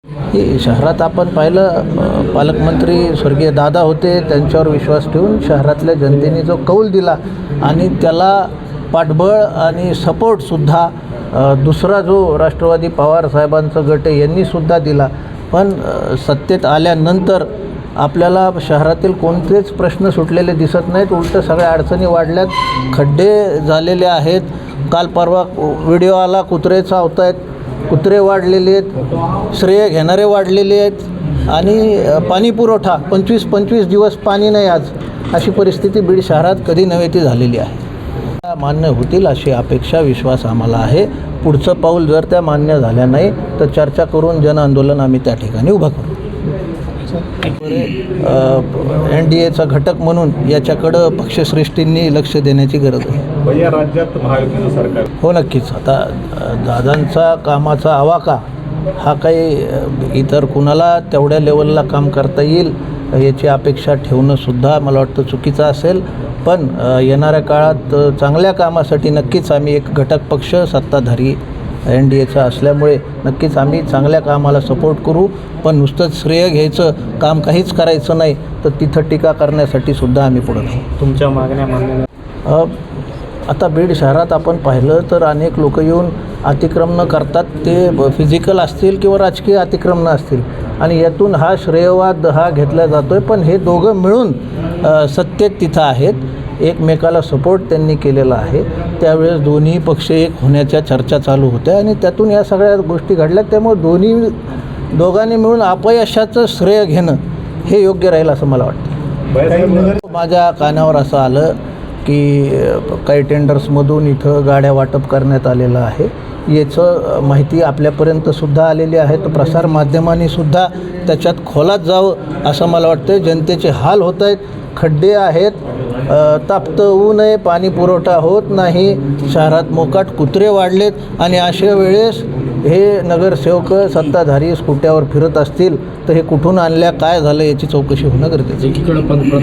ही शहरात आपण पाहिलं, पालकमंत्री स्वर्गीय दादा होते, त्यांच्यावर विश्वास ठेवून शहरातल्या जनतेने जो कौल दिला आणि त्याला पाठबळ आणि सपोर्टसुद्धा दुसरा जो राष्ट्रवादी पवार साहेबांचा गट आहे यांनीसुद्धा दिला. पण सत्तेत आल्यानंतर आपल्याला शहरातील कोणतेच प्रश्न सुटलेले दिसत नाहीत. उलटं सगळ्या अडचणी वाढल्यात, खड्डे झालेले आहेत. काल परवा व्हिडिओ आला, कुत्रे चावत आहेत, कुत्रे वाढलेले आहेत, श्रेय घेणारे वाढलेले आहेत आणि पाणी पुरवठा 25 दिवस पाणी नाही आज, अशी परिस्थिती बीड शहरात कधी नव्हे ती झालेली आहे. मान्य होतील अशी अपेक्षा विश्वास आम्हाला आहे. पुढचं पाऊल जर त्या मान्य झाल्या नाही तर चर्चा करून जनआंदोलन आम्ही त्या ठिकाणी उभं करू. NDAचा घटक म्हणून याच्याकडं पक्षश्रेष्ठींनी लक्ष देण्याची गरज आहे. या राज्यात महायुतीचं सरकार हो नक्कीच. आता दादांचा कामाचा आवाका हा काही इतर कुणाला तेवढ्या लेवलला काम करता येईल याची अपेक्षा ठेवणंसुद्धा मला वाटतं चुकीचं असेल. पण येणाऱ्या काळात चांगल्या कामासाठी नक्कीच आम्ही एक घटक पक्ष सत्ताधारी NDAचा असल्यामुळे नक्कीच आम्ही चांगल्या कामाला सपोर्ट करू. पण नुसतंच श्रेय घ्यायचं काम काहीच करायचं नाही तर तिथं टीका करण्यासाठी सुद्धा आम्ही पुढं नाही. तुमच्या मागण्या आता बीड शहरात आपण पाहिलं तर अनेक लोक येऊन अतिक्रमणं करतात. ते फिजिकल असतील किंवा राजकीय अतिक्रमणं असतील आणि यातून हा श्रेयवाद हा घेतला जातो आहे. पण हे दोघं मिळून सत्तेत तिथं आहेत, एकमेकाला सपोर्ट त्यांनी केलेला आहे. त्यावेळेस दोन्ही पक्ष एक होण्याच्या चर्चा चालू होत्या आणि त्यातून या सगळ्या गोष्टी घडल्या. त्यामुळे दोघांनी मिळून अपयशाचं श्रेय घेणं हे योग्य राहील असं मला वाटतं. माझ्या कानावर असं आलं की काही टेंडर्समधून इथं गाड्या वाटप करण्यात आलेलं आहे. याचं माहिती आपल्यापर्यंतसुद्धा आलेली आहे. तर प्रसारमाध्यमांनीसुद्धा त्याच्यात खोलात जावं असं मला वाटतं. जनतेचे हाल होत आहेत, खड्डे आहेत, तापतं ऊन आहे, पाणी पुरवठा होत नाही, शहरात मोकाट कुत्रे वाढलेत आणि अशा वेळेस हे नगरसेवक सत्ताधारी स्कुट्यावर फिरत असतील तर हे कुठून आणल्या, काय झालं याची चौकशी होणं गरजेचं आहे.